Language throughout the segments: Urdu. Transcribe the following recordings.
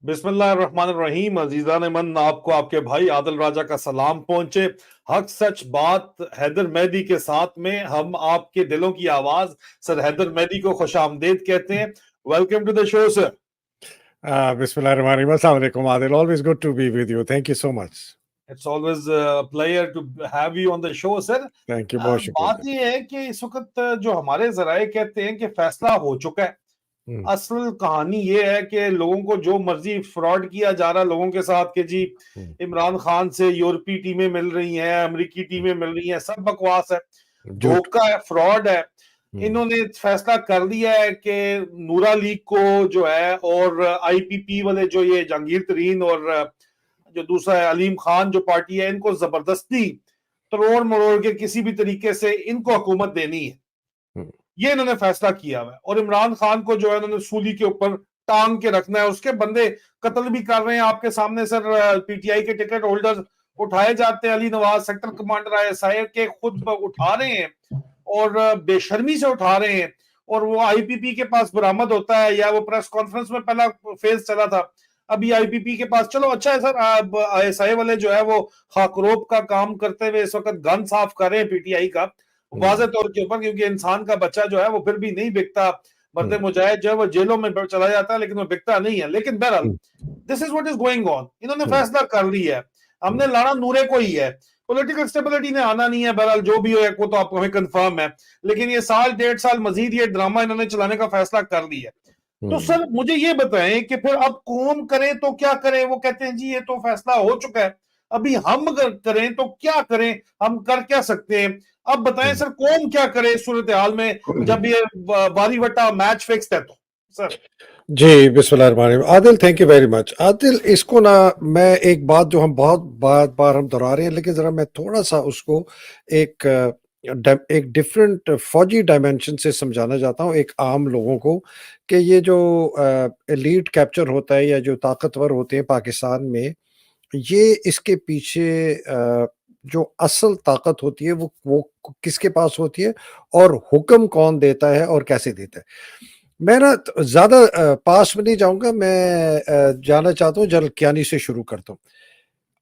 بسم اللہ الرحمن الرحیم. عزیزان من، آپ کو آپ کے بھائی عادل راجہ کا سلام پہنچے. حق سچ بات حیدر مہدی کے ساتھ میں ہم آپ کے دلوں کی آواز سر حیدر مہدی کو خوش آمدید کہتے ہیں. Welcome to the show sir. Bismillah ar-Rahman ar-Rahim. Assalamu alaikum, Adil. Always good to be with you. Thank you so much. It's always a pleasure to have you on the show sir. Thank you. بہت شکریہ. بات یہ ہے کہ اس وقت جو ہمارے ذرائع کہتے ہیں کہ فیصلہ ہو چکا ہے. اصل کہانی یہ ہے کہ لوگوں کو جو مرضی فراڈ کیا جا رہا ہے لوگوں کے ساتھ کہ جی عمران خان سے یورپی ٹیمیں مل رہی ہیں, امریکی ٹیمیں مل رہی ہیں, سب بکواس ہے, دھوکہ ہے, فراڈ ہے. انہوں نے فیصلہ کر لیا ہے کہ نورا لیگ کو جو ہے اور آئی پی پی والے جو یہ جہانگیر ترین اور جو دوسرا ہے علیم خان جو پارٹی ہے, ان کو زبردستی تروڑ مروڑ کے کسی بھی طریقے سے ان کو حکومت دینی ہے. یہ انہوں نے فیصلہ کیا ہوا ہے. اور عمران خان کو جو ہے انہوں نے سولی کے اوپر ٹانگ کے رکھنا ہے. اس کے بندے قتل بھی کر رہے ہیں آپ کے سامنے سر. پی ٹی آئی کے ٹکٹ ہولڈر اٹھائے جاتے ہیں. Ali Nawaz sector commander I S I کے خود اٹھا رہے ہیں اور بے شرمی سے اٹھا رہے ہیں. اور وہ آئی پی پی کے پاس برآمد ہوتا ہے, یا وہ پریس کانفرنس میں پہلا فیز چلا تھا, ابھی آئی پی پی کے پاس. چلو اچھا ہے سر, آئی ایس آئی والے جو ہے وہ خاکروب کا کام کرتے ہوئے اس وقت گن صاف کر رہے ہیں پی ٹی آئی کا واضح طور کے اوپر, کیونکہ انسان کا بچہ جو ہے وہ پھر بھی نہیں بکتا. مرد مجاہد جو ہے وہ جیلوں میں چلا جاتا ہے لیکن وہ بکتا نہیں ہے. لیکن بہرحال دس is what is going on. انہوں نے فیصلہ کر لیا ہے. ہم نے لانا نورے کو ہی ہے. پولیٹیکل اسٹیبلٹی نے آنا نہیں ہے. بہرحال جو بھی ہو ایک وہ تو آپ کو ہمیں کنفرم ہے, لیکن یہ سال ڈیڑھ سال مزید یہ ڈرامہ انہوں نے چلانے کا فیصلہ کر لیا ہے. تو سر مجھے یہ بتائیں کہ پھر اب قوم کرے تو کیا کرے؟ وہ کہتے ہیں جی یہ تو فیصلہ ہو چکا ہے, ابھی ہم کریں تو کیا کریں, ہم کر کیا سکتے ہیں؟ اب بتائیں سر قوم کیا کرے اس صورتحال میں جب یہ باری وٹا میچ فکسڈ ہے؟ تو سر جی بسم اللہ الرحمن الرحیم. عادل تھینک یو ویری مچ. عادل اس کو نا میں ایک بات جو ہم بہت بار ہم دہرا رہے ہیں, لیکن ذرا میں تھوڑا سا اس کو ایک ڈفرینٹ فوجی ڈائمینشن سے سمجھانا چاہتا ہوں ایک عام لوگوں کو, کہ یہ جو ایلیٹ کیپچر ہوتا ہے یا جو طاقتور ہوتے ہیں پاکستان میں, یہ اس کے پیچھے جو اصل طاقت ہوتی ہے وہ کس کے پاس ہوتی ہے, اور حکم کون دیتا ہے اور کیسے دیتا ہے. میں نا زیادہ پاس میں نہیں جاؤں گا, میں جانا چاہتا ہوں جنرل کیانی سے شروع کرتا ہوں.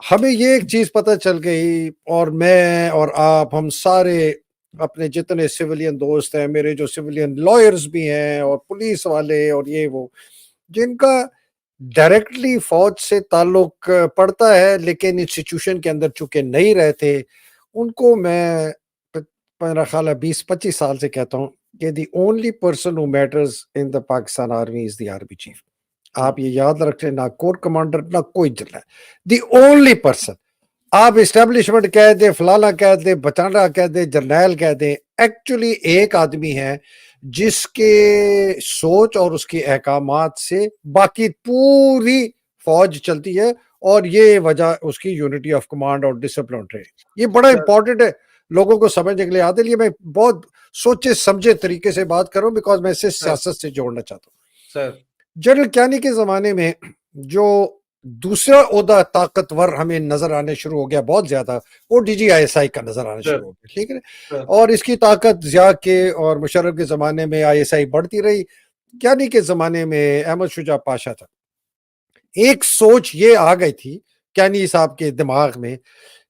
ہمیں یہ ایک چیز پتہ چل گئی, اور میں اور آپ ہم سارے اپنے جتنے سویلین دوست ہیں, میرے جو سویلین لائرز بھی ہیں اور پولیس والے اور یہ وہ, جن کا ڈائریکٹلی فوج سے تعلق پڑتا ہے لیکن انسٹیٹیوشن کے اندر چونکہ نہیں رہتے, ان کو میں میرا خیال ہے 20-25 سال سے کہتا ہوں کہ the only person who matters in the Pakistan army is the army chief. آپ یہ یاد رکھ لیں, نہ کور کمانڈر نہ کوئی جنرل, دی اونلی پرسن. آپ اسٹیبلشمنٹ کہہ دیں, فلانا کہہ دیں, بچانا کہہ دیں, جرنیل کہہ دیں, ایکچولی ایک آدمی ہے جس کے سوچ اور اس کے احکامات سے باقی پوری فوج چلتی ہے, اور یہ وجہ اس کی یونٹی آف کمانڈ اور ڈسپلن ٹریننگ. یہ بڑا امپورٹنٹ ہے لوگوں کو سمجھنے کے لیے. عادل یہ میں بہت سوچے سمجھے طریقے سے بات کر رہا ہوں بیکاز میں اسے سیاست سے جوڑنا چاہتا ہوں. جنرل کیانی کے زمانے میں جو دوسرا عہدہ طاقتور ہمیں نظر آنے شروع ہو گیا بہت زیادہ, وہ ڈی جی آئی ایس آئی کا نظر آنا شروع ہو گیا, ٹھیک ہے. اور اس کی طاقت ضیاء کے اور مشرف کے زمانے میں آئی ایس آئی بڑھتی رہی. کیانی کے زمانے میں احمد شجاع پاشا تھا. ایک سوچ یہ آ گئی تھی کیانی صاحب کے دماغ میں,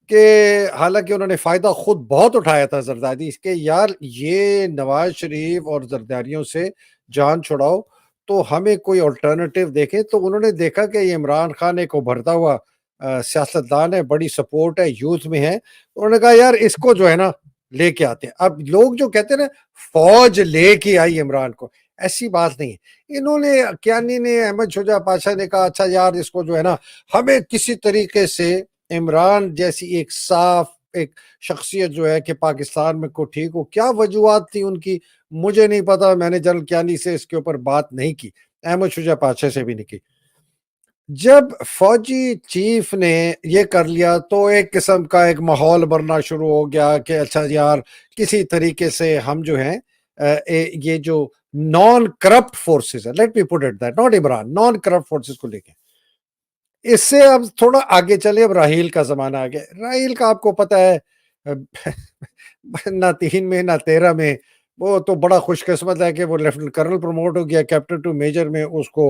کہ حالانکہ انہوں نے فائدہ خود بہت اٹھایا تھا زرداری, اس کے یار یہ نواز شریف اور زرداریوں سے جان چھڑاؤ تو ہمیں کوئی الٹرنیٹیو دیکھیں. تو انہوں نے دیکھا کہ یہ عمران خان ایک ابھرتا ہوا سیاستدان ہے, بڑی سپورٹ ہے, یوتھ میں ہے. انہوں نے کہا یار اس کو جو ہے نا لے کے آتے ہیں. اب لوگ جو کہتے ہیں نا فوج لے کے آئی عمران کو, ایسی بات نہیں ہے. انہوں نے کیانی نے, احمد شجاع پاشا نے کہا اچھا یار اس کو جو ہے نا ہمیں کسی طریقے سے عمران جیسی ایک صاف ایک شخصیت جو ہے کہ پاکستان میں کو ٹھیک ہو. کیا وجوہات تھی ان کی مجھے نہیں پتا, میں نے جنرل کیانی سے اس کے اوپر بات نہیں کی, احمد شجاع پاشا سے بھی نہیں کی. جب فوجی چیف نے یہ کر لیا تو ایک قسم کا ایک ماحول بننا شروع ہو گیا کہ اچھا یار کسی طریقے سے ہم جو ہیں یہ جو نان کرپٹ فورسز ہے, let me put it that, not Imran, naan corrupt forces کو لے کے. اس سے اب تھوڑا آگے چلے, اب راحیل کا زمانہ آ گیا. راحیل کا آپ کو پتہ ہے نہ 3 میں نہ 13 میں, وہ تو بڑا خوش قسمت ہے کہ وہ لیفٹنٹ کرنل پروموٹ ہو گیا, کیپٹن ٹو میجر میں اس کو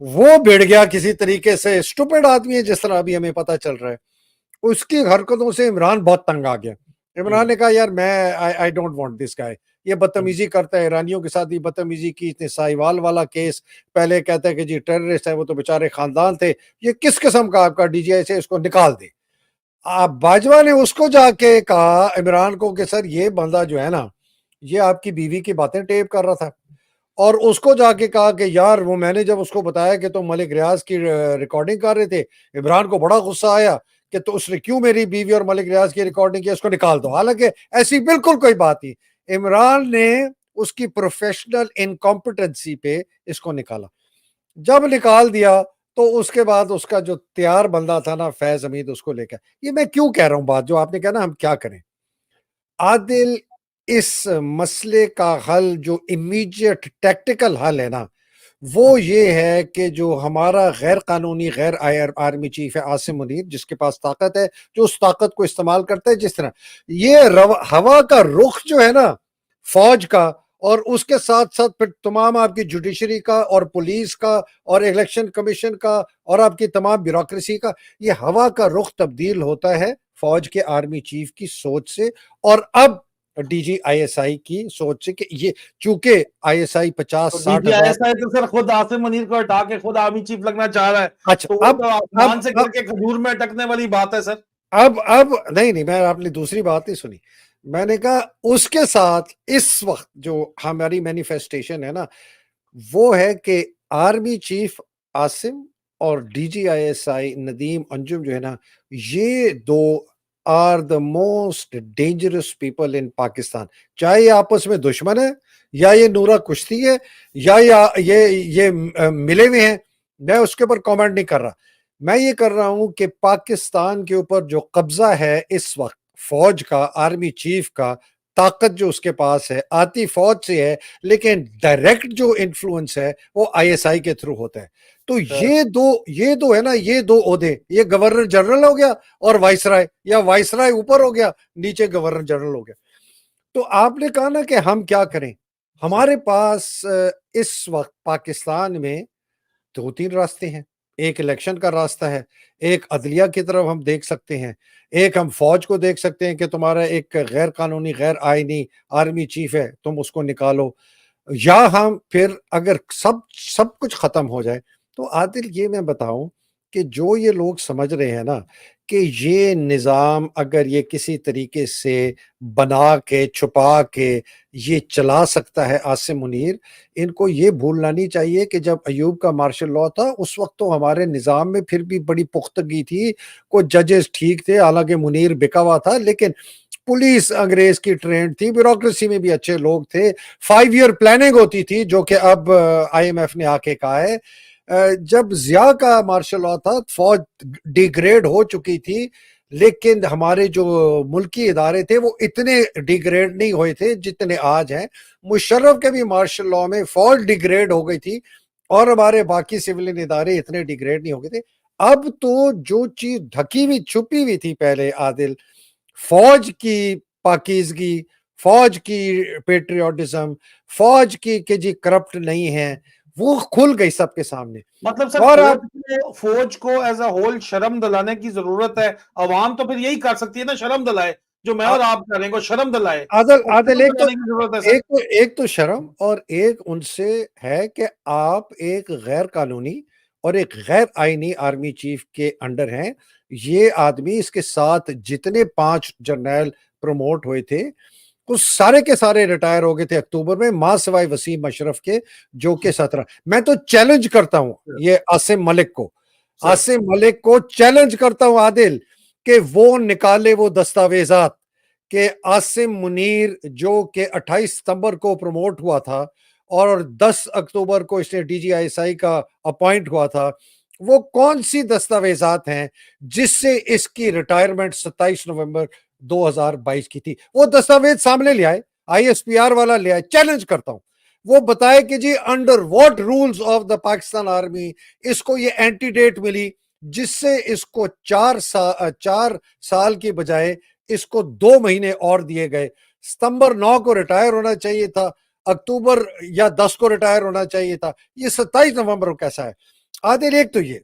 وہ بڑھ گیا کسی طریقے سے, اسٹوپڈ آدمی ہے جس طرح ابھی ہمیں پتا چل رہا ہے. اس کی حرکتوں سے عمران بہت تنگ آ گیا. عمران نے کہا یار میں آئی ڈونٹ وانٹ دس گائے, یہ بدتمیزی کرتا ہے, ایرانیوں کے ساتھ بھی بدتمیزی کی, اتنے سائیوال والا کیس, پہلے کہتا ہے کہ جی ٹیررسٹ ہے, وہ تو بیچارے خاندان تھے, یہ کس قسم کا آپ کا ڈی جی آئی سے, اس کو نکال دے. باجوہ نے اس کو جا کے کہا عمران کو کہ سر یہ بندہ جو ہے نا یہ آپ کی بیوی کی باتیں ٹیپ کر رہا تھا, اور اس کو جا کے کہا کہ یار وہ میں نے جب اس کو بتایا کہ تم ملک ریاض کی ریکارڈنگ کر رہے تھے, عمران کو بڑا غصہ آیا کہ تو اس نے کیوں میری بیوی اور ملک ریاض کی ریکارڈنگ کی, اس کو نکال دو. حالانکہ ایسی بالکل کوئی بات نہیں, عمران نے اس کی پروفیشنل انکمپٹنسی پہ اس کو نکالا. جب نکال دیا تو اس کے بعد اس کا جو تیار بندہ تھا نا فیض حمید, اس کو لے کر, یہ میں کیوں کہہ رہا ہوں بات جو آپ نے کہا نا ہم کیا کریں. عادل اس مسئلے کا حل جو امیڈیٹ ٹیکٹیکل حل ہے نا وہ یہ ہے کہ جو ہمارا غیر قانونی غیر آرمی چیف ہے عاصم منیر, جس کے پاس طاقت ہے, جو اس طاقت کو استعمال کرتا ہے, جس طرح یہ ہوا کا رخ جو ہے نا فوج کا, اور اس کے ساتھ ساتھ پھر تمام آپ کی جوڈیشری کا اور پولیس کا اور الیکشن کمیشن کا اور آپ کی تمام بیوروکریسی کا, یہ ہوا کا رخ تبدیل ہوتا ہے فوج کے آرمی چیف کی سوچ سے, اور اب ڈی جی آئی ایس آئی کی سوچ سے, کہ یہ چونکہ آئی ایس آئی 50-60 ہزار. تو سر خود عاصم منیر کو ہٹا کے خود آرمی چیف لگنا چاہ رہا ہے, اچھا تو وہ تو آسمان سے گر کے کھجور میں اٹکنے والی بات ہے سر. اب نہیں میں آپ نے دوسری بات نہیں سنی. میں نے کہا اس کے ساتھ اس وقت جو ہماری مینیفیسٹیشن ہے نا وہ ہے کہ آرمی چیف عاصم اور D G I S I Nadeem Anjum جو ہے نا, یہ دو are the most dangerous people in Pakistan. چاہے یہ آپس میں دشمن ہے, یا یہ نورا کشتی ہے, یا یہ ملے ہوئے ہیں, میں اس کے اوپر کامنٹ نہیں کر رہا. میں یہ کر رہا ہوں کہ پاکستان کے اوپر جو قبضہ ہے اس وقت فوج کا, آرمی چیف کا, طاقت جو اس کے پاس ہے آتی فوج سے ہے, لیکن ڈائریکٹ جو انفلوئنس ہے وہ آئی ایس آئی کے تھرو ہوتا ہے. تو یہ دو ہے نا, یہ دو عہدے, یہ گورنر جنرل ہو گیا اور وائس رائے, یا وائس رائے اوپر ہو گیا نیچے گورنر جنرل ہو گیا. تو آپ نے کہا نا کہ ہم کیا کریں. ہمارے پاس اس وقت پاکستان میں 2-3 راستے ہیں. ایک الیکشن کا راستہ ہے, ایک عدلیہ کی طرف ہم دیکھ سکتے ہیں, ایک ہم فوج کو دیکھ سکتے ہیں کہ تمہارا ایک غیر قانونی غیر آئینی آرمی چیف ہے, تم اس کو نکالو, یا ہم پھر اگر سب کچھ ختم ہو جائے. تو عادل یہ میں بتاؤں کہ جو یہ لوگ سمجھ رہے ہیں نا کہ یہ نظام اگر یہ کسی طریقے سے بنا کے چھپا کے یہ چلا سکتا ہے عاصم منیر, ان کو یہ بھولنا نہیں چاہیے کہ جب ایوب کا مارشل لاء تھا اس وقت تو ہمارے نظام میں پھر بھی بڑی پختگی تھی, کوئی ججز ٹھیک تھے, حالانکہ منیر بکا ہوا تھا, لیکن پولیس انگریز کی ٹرینڈ تھی, بیوروکریسی میں بھی اچھے لوگ تھے, 5 ایئر پلاننگ ہوتی تھی, جو کہ اب آئی ایم ایف نے آ کے کہا ہے. جب ضیاء کا مارشل لاء تھا فوج ڈیگریڈ ہو چکی تھی, لیکن ہمارے جو ملکی ادارے تھے وہ اتنے ڈیگریڈ نہیں ہوئے تھے جتنے آج ہیں. مشرف کے بھی مارشل لاء میں فوج ڈیگریڈ ہو گئی تھی, اور ہمارے باقی سولین ادارے اتنے ڈیگریڈ نہیں ہو گئے تھے. اب تو جو چیز ڈھکی ہوئی چھپی ہوئی تھی پہلے عادل, فوج کی پاکیزگی, فوج کی پیٹریوٹزم, فوج کی کہ جی کرپٹ نہیں ہے, وہ کھل گئی سب کے سامنے. مطلب سر اور فوج کو ایز اے ہول شرم دلانے کی ضرورت ہے. عوام تو پھر یہی کر سکتی ہے نا, شرم دلائے, جو میں اور آپ کریں کو شرم دلائے. عادل ایک تو شرم, اور ایک ان سے ہے کہ آپ ایک غیر قانونی اور ایک غیر آئینی آرمی چیف کے انڈر ہیں. یہ آدمی, اس کے ساتھ جتنے 5 جرنیل پروموٹ ہوئے تھے وہ سارے کے سارے ریٹائر ہو گئے تھے اکتوبر میں, ماں سوائے وسیم اشرف کے, جو کہ 17. میں تو چیلنج کرتا ہوں یہ عاصم ملک کو چیلنج کرتا ہوں عادل, کہ وہ نکالے وہ دستاویزات کہ عاصم منیر جو کہ 28 ستمبر کو پروموٹ ہوا تھا اور 10 اکتوبر کو اس نے ڈی جی آئی ایس آئی کا اپوائنٹ ہوا تھا, وہ کون سی دستاویزات ہیں جس سے اس کی ریٹائرمنٹ 27 نومبر 2022 کی تھی. وہ دستاویز سامنے لے آئے, آئی ایس پی آر والا لے آئے, چیلنج کرتا ہوں وہ بتائے کہ جی under what rules of the Pakistan army اس کو یہ اینٹی ڈیٹ ملی جس سے اس کو 4 سال کی بجائے اس کو 2 مہینے اور دیے گئے. ستمبر 9 کو ریٹائر ہونا چاہیے تھا, اکتوبر یا 10 کو ریٹائر ہونا چاہیے تھا, یہ 27 نومبر کو کیسا ہے؟ عادل ایک تو یہ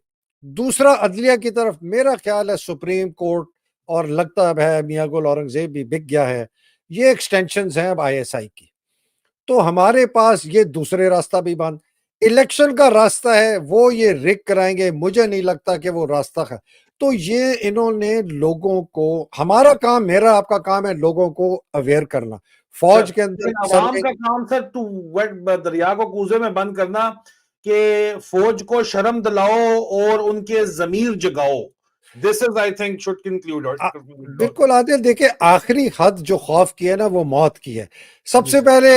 دوسرا عدلیہ کی طرف میرا خیال ہے سپریم کورٹ اور لگتا ہے میاں گل اورنگزیب بھی بک گیا ہے, یہ ایکسٹینشنز ہیں اب آئی ایس آئی کی, تو ہمارے پاس یہ دوسرے راستہ بھی بند, الیکشن کا راستہ ہے وہ یہ رک کرائیں گے, مجھے نہیں لگتا کہ وہ راستہ ہے. تو یہ انہوں نے لوگوں کو, ہمارا کام, میرا آپ کا کام ہے لوگوں کو اویئر کرنا. فوج کے اندر عوام کا کام سر ٹو ویٹ دریا کو کوزے میں بند کرنا, کہ فوج کو شرم دلاؤ اور ان کے ضمیر جگاؤ. This is, I think, should conclude. بالکل عادل, دیکھیں آخری حد جو خوف کی ہے نا وہ موت کی ہے. سب سے پہلے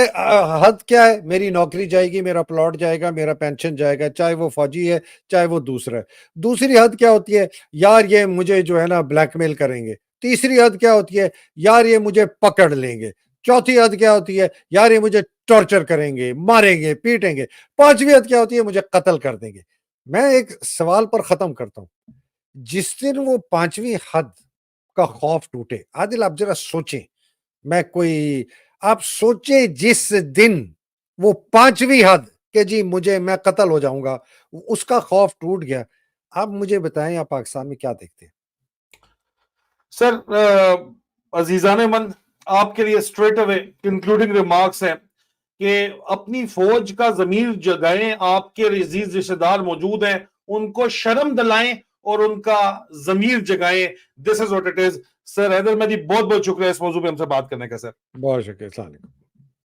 حد کیا ہے, میری نوکری جائے گی, میرا پلاٹ جائے گا, میرا پینشن جائے گا, چاہے وہ فوجی ہے چاہے وہ دوسرا ہے. دوسری حد کیا ہوتی ہے, یار یہ مجھے جو ہے نا بلیک میل کریں گے. تیسری حد کیا ہوتی ہے, یار یہ مجھے پکڑ لیں گے. چوتھی حد کیا ہوتی ہے, یار یہ مجھے ٹارچر کریں گے, ماریں گے, پیٹیں گے. پانچویں حد کیا ہوتی ہے, مجھے قتل کر دیں گے. میں ایک سوال پر ختم کرتا ہوں, جس دن وہ پانچویں حد کا خوف ٹوٹے, عادل آپ ذرا سوچیں, میں کوئی آپ سوچیں جس دن وہ پانچویں حد کہ جی مجھے میں قتل ہو جاؤں گا, اس کا خوف ٹوٹ گیا, آپ مجھے بتائیں آپ پاکستان میں کیا دیکھتے ہیں؟ سر عزیزان من, آپ کے لیے اسٹریٹ اوے کنکلوڈنگ ریمارکس ہیں کہ اپنی فوج کا ضمیر جگائیں, آپ کے عزیز رشتہ دار موجود ہیں ان کو شرم دلائیں اور ان کا ضمیر جگائیں. دس از واٹ اٹ از. سر حیدر مہدی, بہت بہت شکریہ اس موضوع پہ ہم سے بات کرنے کا. سر بہت شکریہ, السلام علیکم.